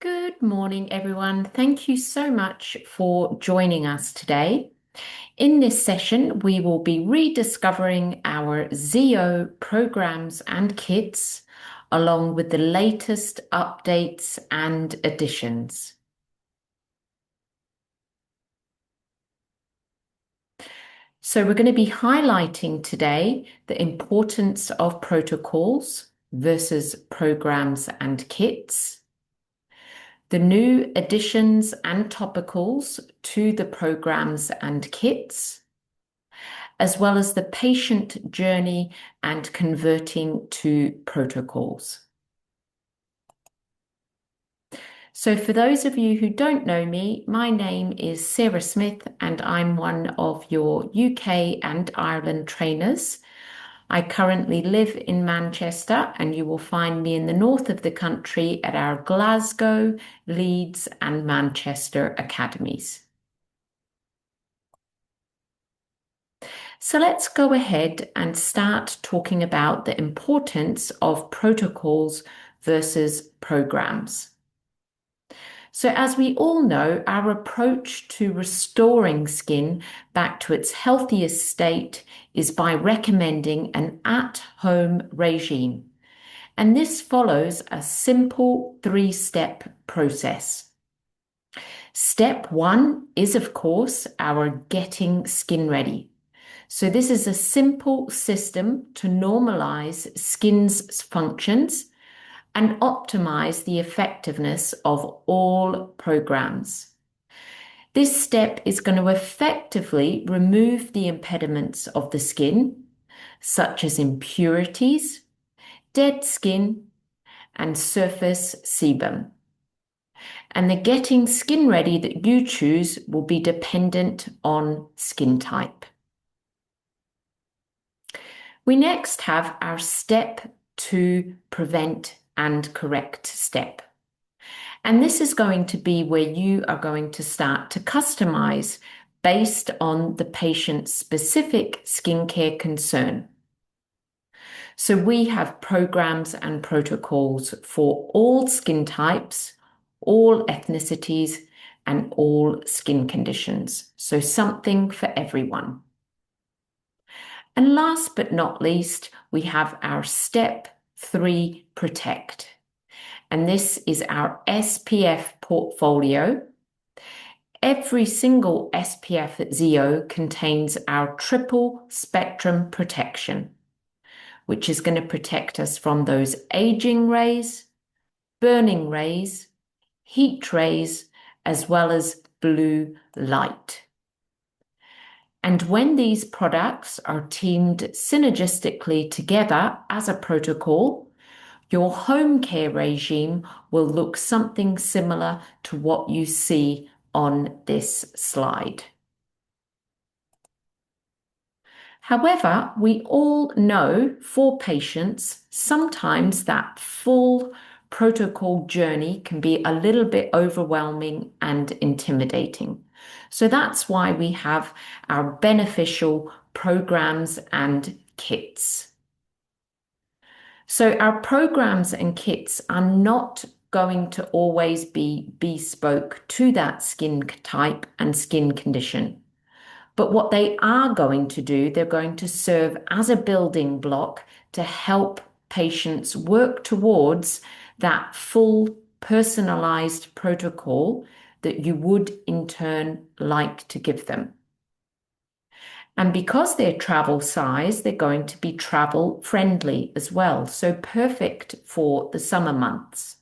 Good morning, everyone. Thank you so much for joining us today. In this session, we will be rediscovering our ZO programs and kits, along with the latest updates and additions. So we're going to be highlighting today the importance of protocols versus programs and kits, the new additions and topicals to the programs and kits, as well as the patient journey and converting to protocols. So for those of you who don't know me, my name is Sara Smith and I'm one of your UK and Ireland trainers. I currently live in Manchester and you will find me in the north of the country at our Glasgow, Leeds and Manchester academies. So let's go ahead and start talking about the importance of protocols versus programs. So as we all know, our approach to restoring skin back to its healthiest state is by recommending an at-home regime. And this follows a simple three-step process. Step one is, of course, our getting skin ready. So this is a simple system to normalize skin's functions and optimize the effectiveness of all programs. This step is going to effectively remove the impediments of the skin, such as impurities, dead skin, and surface sebum. And the getting skin ready that you choose will be dependent on skin type. We next have our step to prevent and correct step. And this is going to be where you are going to start to customize based on the patient's specific skincare concern. So we have programs and protocols for all skin types, all ethnicities, and all skin conditions. So something for everyone. And last but not least, we have our step 3 protect. And this is our SPF portfolio. Every single SPF at ZO contains our triple spectrum protection, which is going to protect us from those aging rays, burning rays, heat rays, as well as blue light. And when these products are teamed synergistically together as a protocol, your home care regime will look something similar to what you see on this slide. However, we all know for patients, sometimes that full protocol journey can be a little bit overwhelming and intimidating. So that's why we have our beneficial programs and kits. So our programs and kits are not going to always be bespoke to that skin type and skin condition. But what they are going to do, they're going to serve as a building block to help patients work towards that full personalized protocol that you would in turn like to give them. And because they're travel size, they're going to be travel friendly as well. So perfect for the summer months.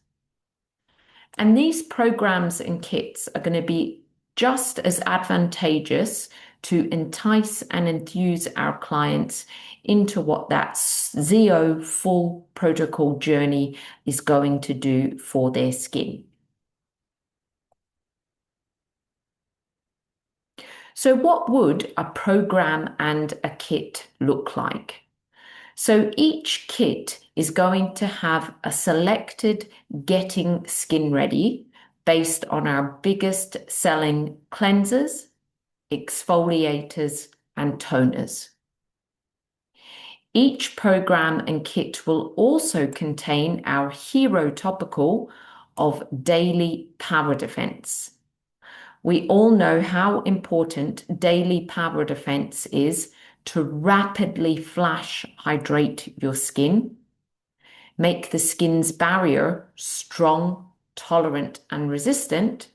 And these programs and kits are going to be just as advantageous to entice and enthuse our clients into what that ZO full protocol journey is going to do for their skin. So what would a program and a kit look like? So each kit is going to have a selected getting skin ready based on our biggest selling cleansers, exfoliators, and toners. Each program and kit will also contain our hero topical of daily power defense. We all know how important daily power defense is to rapidly flash hydrate your skin, make the skin's barrier strong, tolerant, and resistant,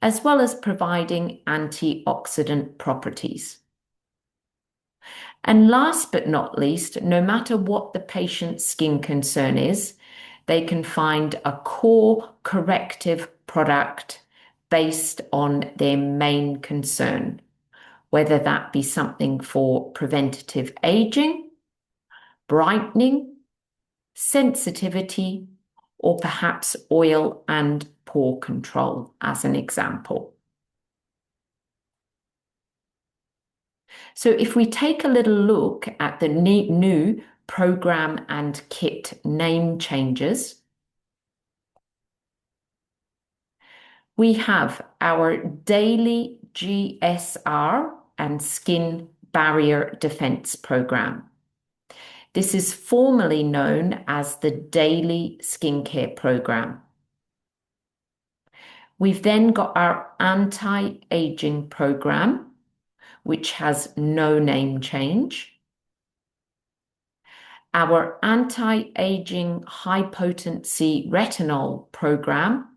as well as providing antioxidant properties. And last but not least, no matter what the patient's skin concern is, they can find a core corrective product based on their main concern, whether that be something for preventative aging, brightening, sensitivity, or perhaps oil and pore control as an example. So if we take a little look at the new program and kit name changes, we have our daily GSR and skin barrier defense program. This is formerly known as the daily skincare program. We've then got our anti-aging program, which has no name change. Our anti-aging high-potency retinol program,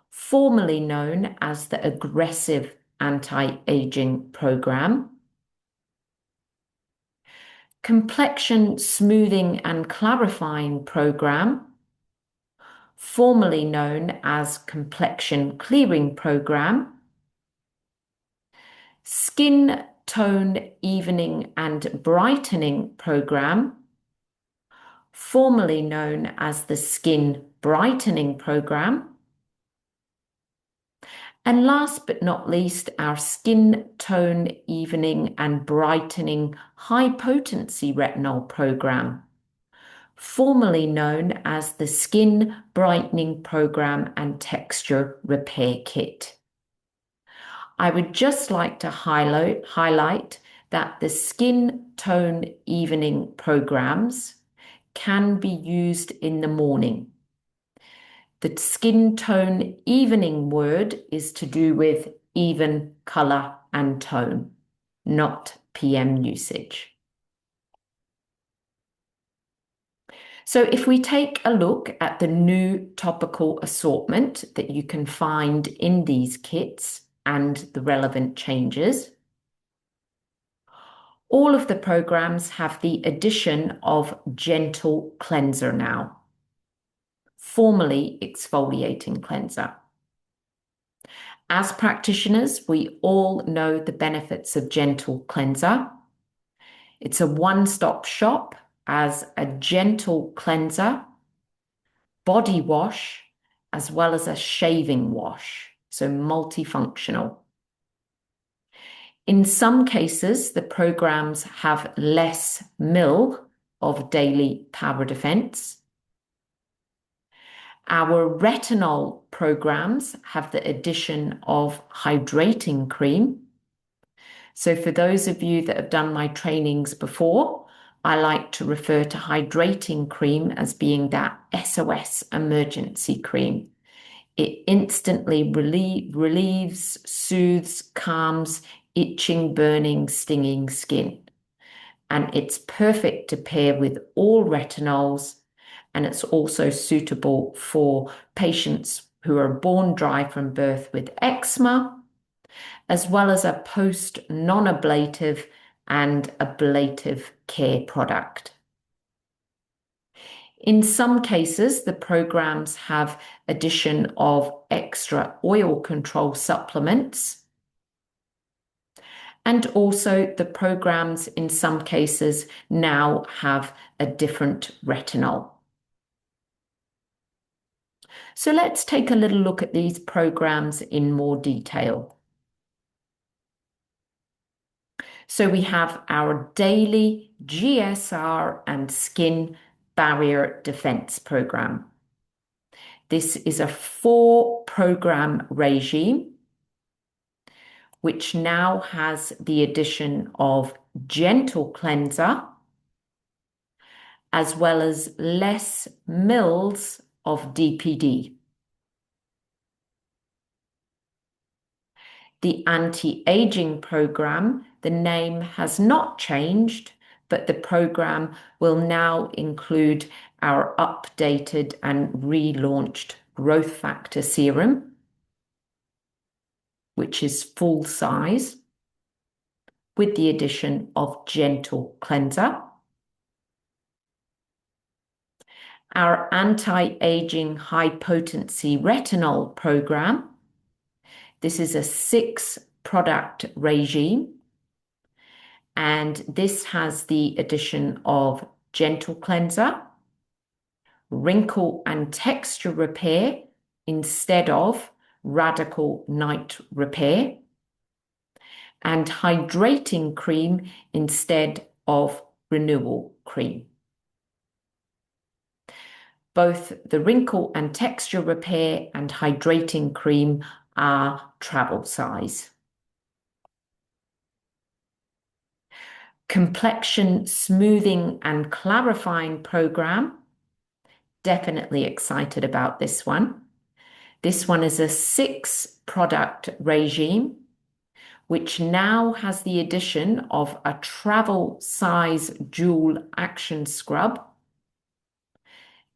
formerly known as the aggressive anti-aging program. Complexion smoothing and clarifying program, formerly known as complexion clearing program. Skin tone evening and brightening program, formerly known as the skin brightening program. And last but not least, our skin tone evening and brightening high potency retinol program, formerly known as the skin brightening program and texture repair kit. I would just like to highlight that the skin tone evening programs can be used in the morning. The skin tone evening word is to do with even color and tone, not PM usage. So if we take a look at the new topical assortment that you can find in these kits and the relevant changes, all of the programs have the addition of gentle cleanser now, formerly exfoliating cleanser. As practitioners, we all know the benefits of gentle cleanser. It's a one-stop shop as a gentle cleanser, body wash, as well as a shaving wash, so multifunctional. In some cases, the programs have less mil of daily power defense. Our retinol programs have the addition of hydrating cream. So for those of you that have done my trainings before, I like to refer to hydrating cream as being that SOS emergency cream. It instantly relieves, soothes, calms itching, burning, stinging skin. And it's perfect to pair with all retinols, and it's also suitable for patients who are born dry from birth with eczema, as well as a post non-ablative and ablative care product. In some cases, the programs have addition of extra oil control supplements. And also the programs in some cases now have a different retinol. So let's take a little look at these programs in more detail. So we have our daily GSR and skin barrier defense program. This is a 4-program regime which now has the addition of gentle cleanser, as well as less mils of DPD. The anti-aging program, the name has not changed, but the program will now include our updated and relaunched growth factor serum, which is full size, with the addition of gentle cleanser. Our anti-aging high potency retinol program. This is a 6-product regime, and this has the addition of gentle cleanser, wrinkle and texture repair instead of radical night repair, and hydrating cream instead of renewal cream. Both the wrinkle and texture repair and hydrating cream are travel size. Complexion smoothing and clarifying program. Definitely excited about this one. This one is a 6-product regime, which now has the addition of a travel size dual action scrub,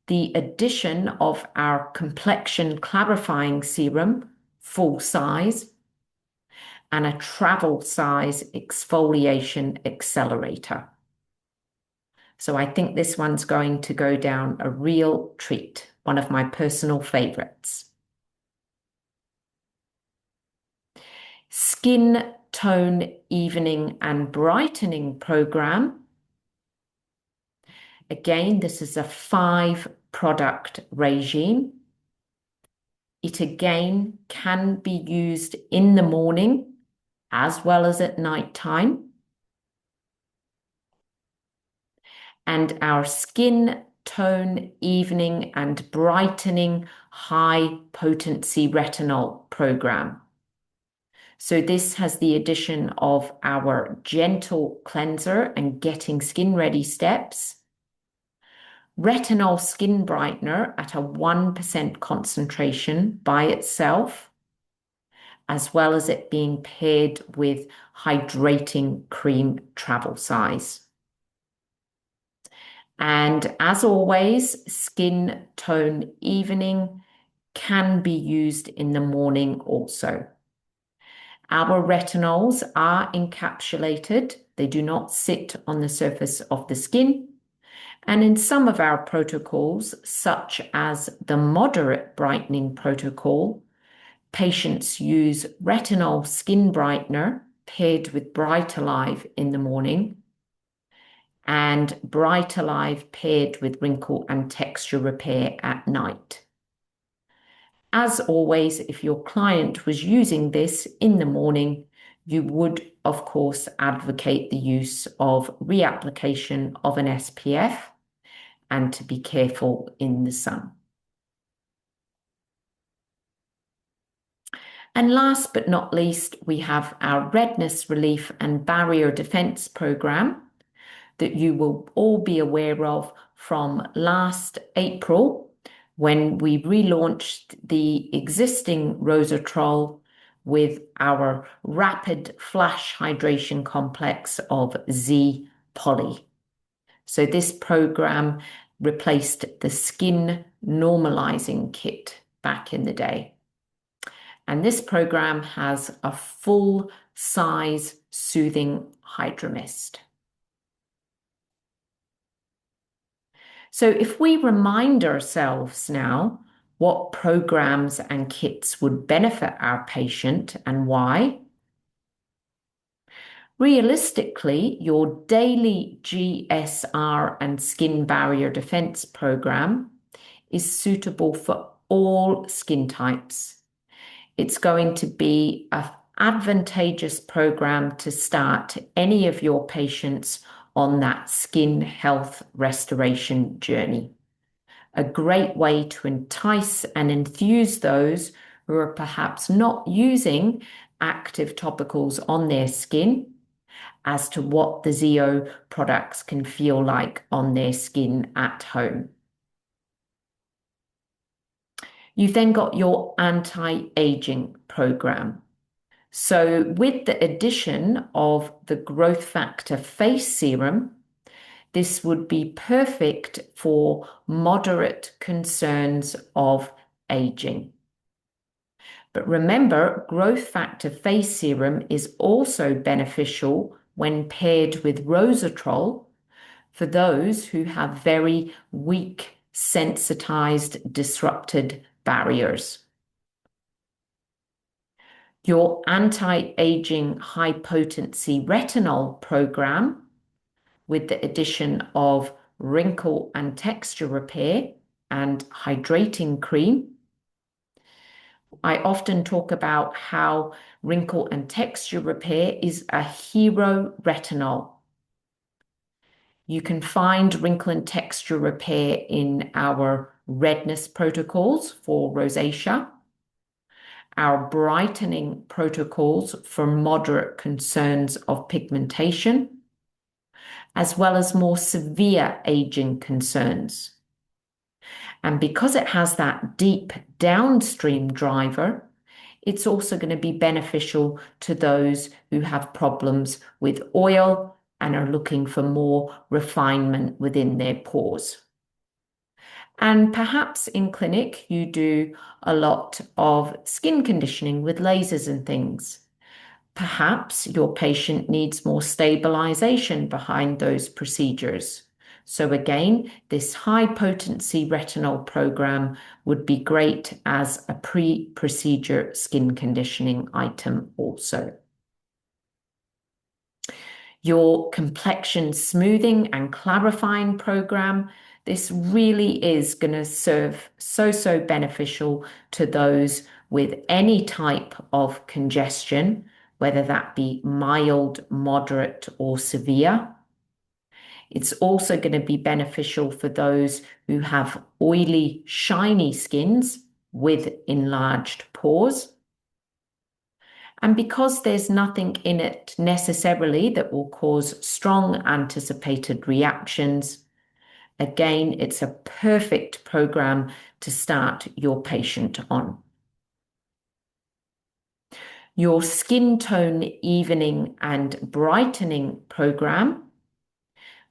the addition of our complexion clarifying serum, full size, and a travel size exfoliation accelerator. So I think this one's going to go down a real treat, one of my personal favorites. Skin tone evening and brightening program. Again, this is a 5-product regime. It again can be used in the morning as well as at night time. And our skin tone evening and brightening high potency retinol program. So this has the addition of our gentle cleanser and getting skin ready steps, retinol skin brightener at a 1% concentration by itself, as well as it being paired with hydrating cream travel size. And as always, skin tone evening can be used in the morning also. Our retinols are encapsulated. They do not sit on the surface of the skin. And in some of our protocols, such as the moderate brightening protocol, patients use retinol skin brightener paired with Bright Alive in the morning and Bright Alive paired with wrinkle and texture repair at night. As always, if your client was using this in the morning, you would, of course, advocate the use of reapplication of an SPF and to be careful in the sun. And last but not least, we have our redness relief and barrier defense program that you will all be aware of from last April when we relaunched the existing Rosatrol with our rapid flash hydration complex of Z Poly. So this program replaced the skin normalizing kit back in the day. And this program has a full size soothing hydromist. So if we remind ourselves now what programs and kits would benefit our patient and why, realistically, your daily GSR and skin barrier defense program is suitable for all skin types. It's going to be an advantageous program to start any of your patients on that skin health restoration journey. A great way to entice and enthuse those who are perhaps not using active topicals on their skin as to what the ZO products can feel like on their skin at home. You've then got your anti-aging program. So with the addition of the growth factor face serum, this would be perfect for moderate concerns of aging. But remember, growth factor face serum is also beneficial when paired with resveratrol for those who have very weak, sensitized, disrupted barriers. Your anti-aging high-potency retinol program with the addition of wrinkle and texture repair and hydrating cream. I often talk about how wrinkle and texture repair is a hero retinol. You can find wrinkle and texture repair in our redness protocols for rosacea, our brightening protocols for moderate concerns of pigmentation, as well as more severe aging concerns. And because it has that deep downstream driver, it's also going to be beneficial to those who have problems with oil and are looking for more refinement within their pores. And perhaps in clinic, you do a lot of skin conditioning with lasers and things. Perhaps your patient needs more stabilization behind those procedures. So again, this high potency retinol program would be great as a pre-procedure skin conditioning item also. Your complexion smoothing and clarifying program, this really is going to serve so beneficial to those with any type of congestion, whether that be mild, moderate, or severe. It's also going to be beneficial for those who have oily, shiny skins with enlarged pores. And because there's nothing in it necessarily that will cause strong anticipated reactions, again, it's a perfect program to start your patient on. Your skin tone evening and brightening program.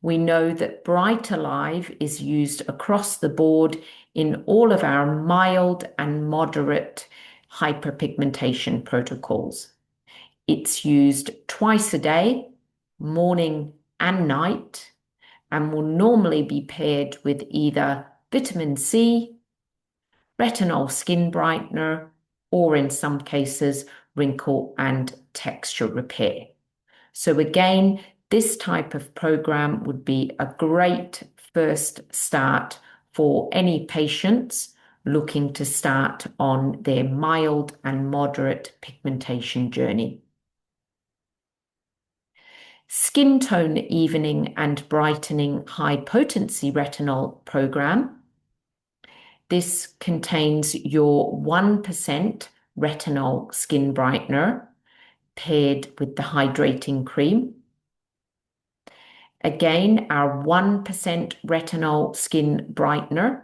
We know that Bright Alive is used across the board in all of our mild and moderate hyperpigmentation protocols. It's used twice a day, morning and night, and will normally be paired with either vitamin C, retinol skin brightener, or in some cases, wrinkle and texture repair. So again, this type of program would be a great first start for any patients looking to start on their mild and moderate pigmentation journey. Skin tone evening and brightening high potency retinol program. This contains your 1% retinol skin brightener paired with the hydrating cream. Again, our 1% retinol skin brightener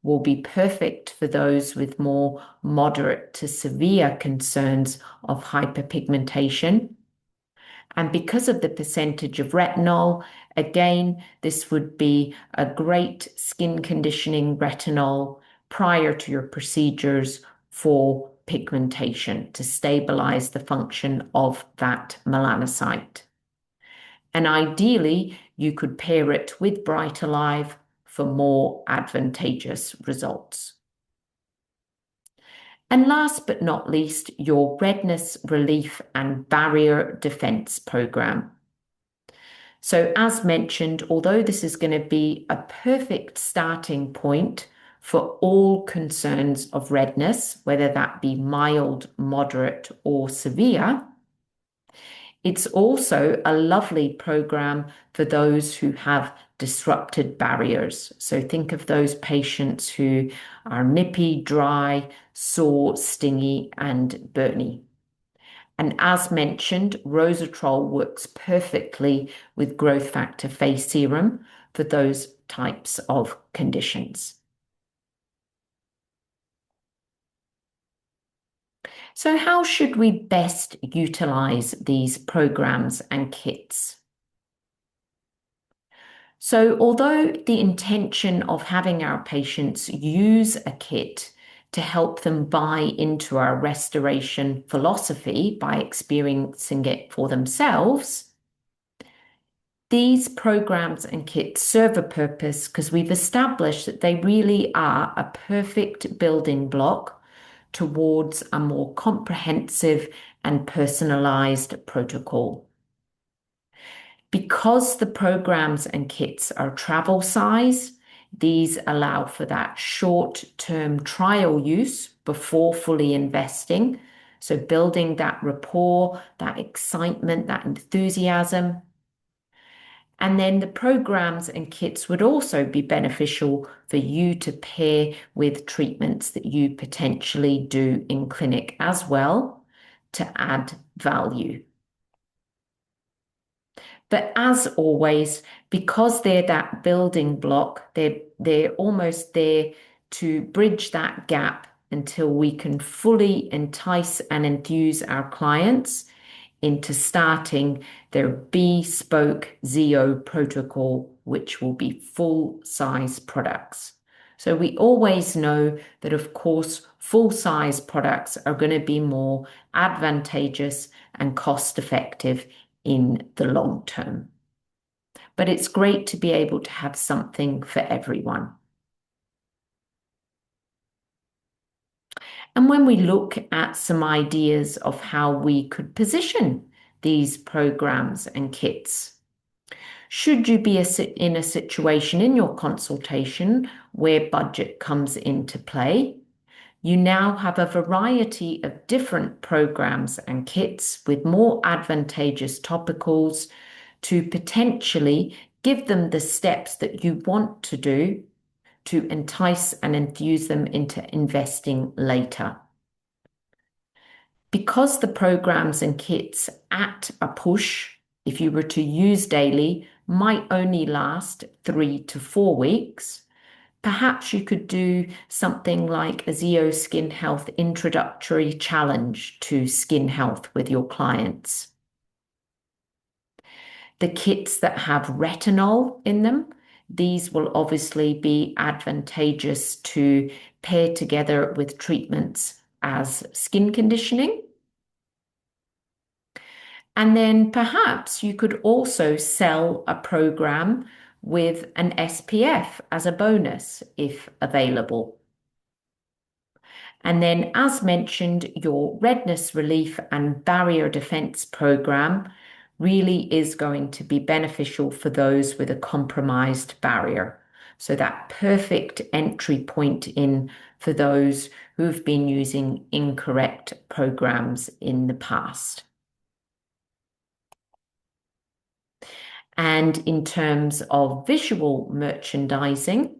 will be perfect for those with more moderate to severe concerns of hyperpigmentation. And because of the percentage of retinol, again, this would be a great skin conditioning retinol prior to your procedures for pigmentation to stabilize the function of that melanocyte. And ideally, you could pair it with Bright Alive for more advantageous results. And last but not least, your redness relief and barrier defense program. So as mentioned, although this is going to be a perfect starting point for all concerns of redness, whether that be mild, moderate, or severe, it's also a lovely program for those who have disrupted barriers. So think of those patients who are nippy, dry, sore, stingy, and burny. And as mentioned, resveratrol works perfectly with growth factor face serum for those types of conditions. So how should we best utilize these programs and kits? So although the intention of having our patients use a kit to help them buy into our restoration philosophy by experiencing it for themselves, these programs and kits serve a purpose because we've established that they really are a perfect building block towards a more comprehensive and personalized protocol. Because the programs and kits are travel size, these allow for that short-term trial use before fully investing. So building that rapport, that excitement, that enthusiasm. And then the programs and kits would also be beneficial for you to pair with treatments that you potentially do in clinic as well to add value. But as always, because they're that building block, they're almost there to bridge that gap until we can fully entice and enthuse our clients into starting their bespoke ZO protocol, which will be full-size products. So we always know that, of course, full-size products are going to be more advantageous and cost-effective in the long term. But it's great to be able to have something for everyone. And when we look at some ideas of how we could position these programs and kits, should you be in a situation in your consultation where budget comes into play, you now have a variety of different programs and kits with more advantageous topicals to potentially give them the steps that you want to do to entice and enthuse them into investing later. Because the programs and kits at a push, if you were to use daily, might only last 3 to 4 weeks, perhaps you could do something like a ZO Skin Health introductory challenge to skin health with your clients. The kits that have retinol in them, these will obviously be advantageous to pair together with treatments as skin conditioning. And then perhaps you could also sell a program with an SPF as a bonus if available. And then, as mentioned, your redness relief and barrier defense program really is going to be beneficial for those with a compromised barrier. So that perfect entry point in for those who've been using incorrect programs in the past. And in terms of visual merchandising,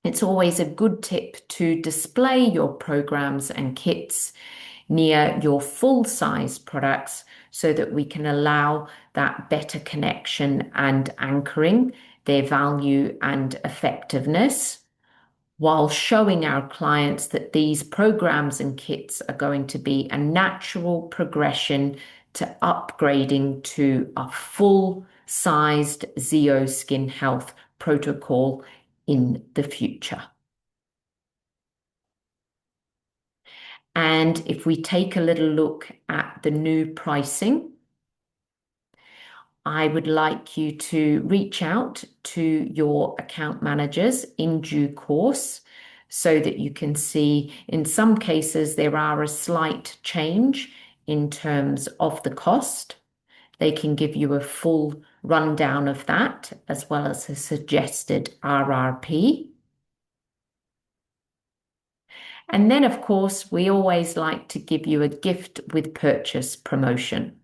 it's always a good tip to display your programs and kits near your full-size products so that we can allow that better connection and anchoring their value and effectiveness, while showing our clients that these programs and kits are going to be a natural progression to upgrading to a full-sized ZO Skin Health protocol in the future. And if we take a little look at the new pricing, I would like you to reach out to your account managers in due course so that you can see in some cases there are a slight change in terms of the cost. They can give you a full rundown of that as well as a suggested RRP. And then, of course, we always like to give you a gift with purchase promotion.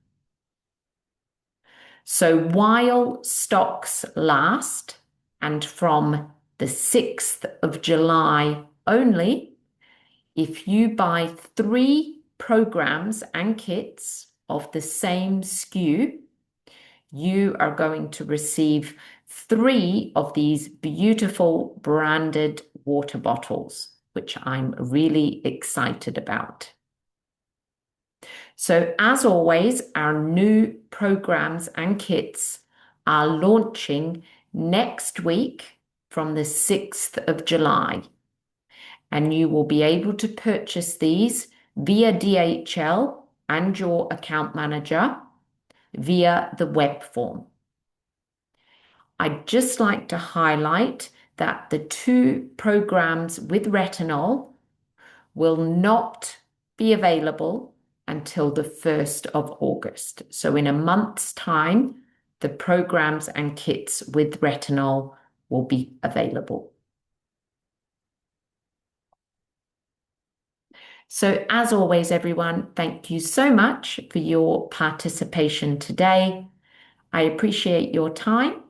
So while stocks last, and from the 6th of July only, if you buy 3 programs and kits of the same SKU, you are going to receive 3 of these beautiful branded water bottles, which I'm really excited about. So, as always, our new programs and kits are launching next week from the 6th of July. And you will be able to purchase these via DHL and your account manager via the web form. I'd just like to highlight that the two programs with retinol will not be available until the 1st of August. So in a month's time, the programs and kits with retinol will be available. So as always, everyone, thank you so much for your participation today. I appreciate your time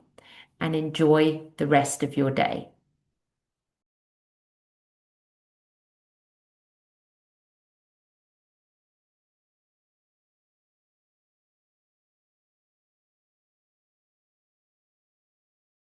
and enjoy the rest of your day.